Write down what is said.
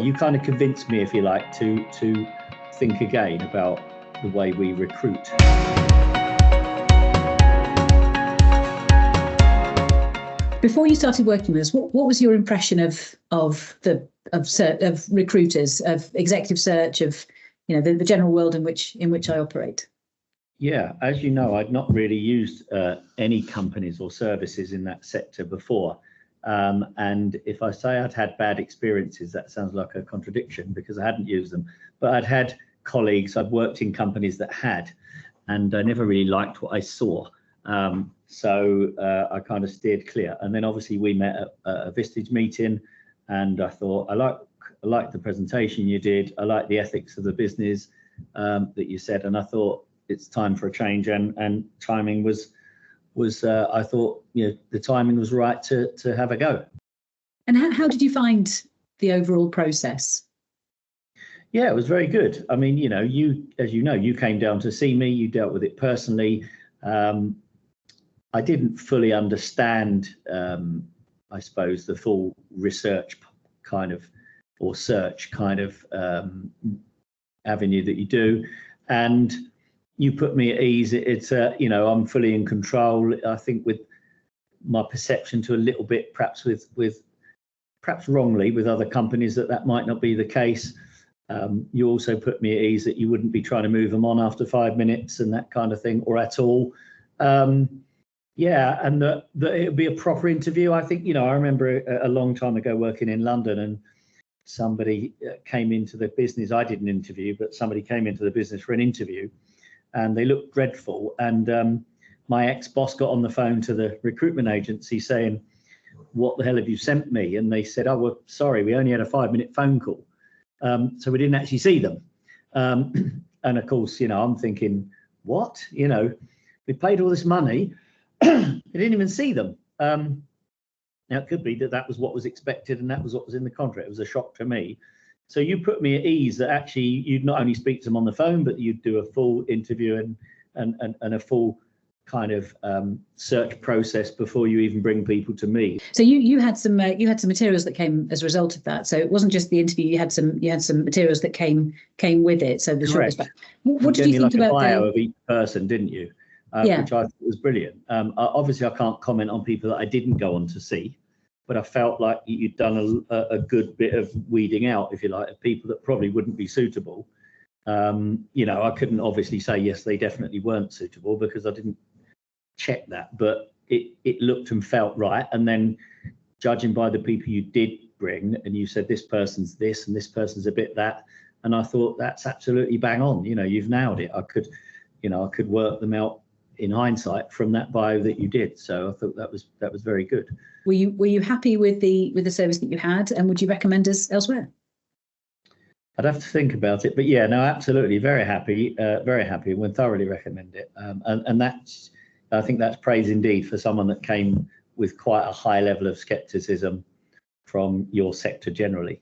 you kind of convinced me, if you like, to think again about the way we recruit. Before you started working with us, what was your impression of recruiters, of executive search, of the general world in which I operate? Yeah, as you know, I'd not really used any companies or services in that sector before. And if I say I'd had bad experiences, that sounds like a contradiction because I hadn't used them. But I'd had colleagues, I'd worked in companies that had, and I never really liked what I saw. So I kind of steered clear. And then obviously we met at a Vistage meeting, and I thought, I like the presentation you did. I like the ethics of the business that you said, and I thought it's time for a change. And timing was I thought the timing was right to have a go. And how did you find the overall process? Yeah, it was very good. I mean, you came down to see me. You dealt with it personally. I didn't fully understand, I suppose, the full research kind of or search kind of avenue that you do, and you put me at ease. It's I'm fully in control. I think with my perception to a little bit, perhaps perhaps wrongly with other companies that might not be the case. You also put me at ease that you wouldn't be trying to move them on after 5 minutes and that kind of thing, or at all. Yeah, and that it would be a proper interview. I think, I remember a long time ago working in London, and somebody came into the business. I didn't interview, but somebody came into the business for an interview, and they looked dreadful. And my ex-boss got on the phone to the recruitment agency saying, "What the hell have you sent me?" And they said, "Oh, well, sorry, we only had a 5-minute phone call. So we didn't actually see them." And of course, I'm thinking, what? We paid all this money. We didn't even see them. Now, it could be that was what was expected and that was what was in the contract. It was a shock to me. So you put me at ease that actually you'd not only speak to them on the phone, but you'd do a full interview and a full kind of search process before you even bring people to me. So you had some materials that came as a result of that. So it wasn't just the interview. You had some materials that came with it. So the Correct. What did you think about a bio of each person, didn't you? Yeah. Which I thought was brilliant. Obviously, I can't comment on people that I didn't go on to see, but I felt like you'd done a good bit of weeding out, if you like, of people that probably wouldn't be suitable. I couldn't obviously say yes, they definitely weren't suitable because I didn't check that, but it looked and felt right. And then judging by the people you did bring, and you said this person's this and this person's a bit that, and I thought that's absolutely bang on. You've nailed it. I could work them out in hindsight from that bio that you did. So I thought that was very good. Were you happy with the service that you had, and would you recommend us elsewhere? I'd have to think about it, but yeah, no, absolutely, very happy, and would thoroughly recommend it. And I think that's praise indeed for someone that came with quite a high level of skepticism from your sector generally.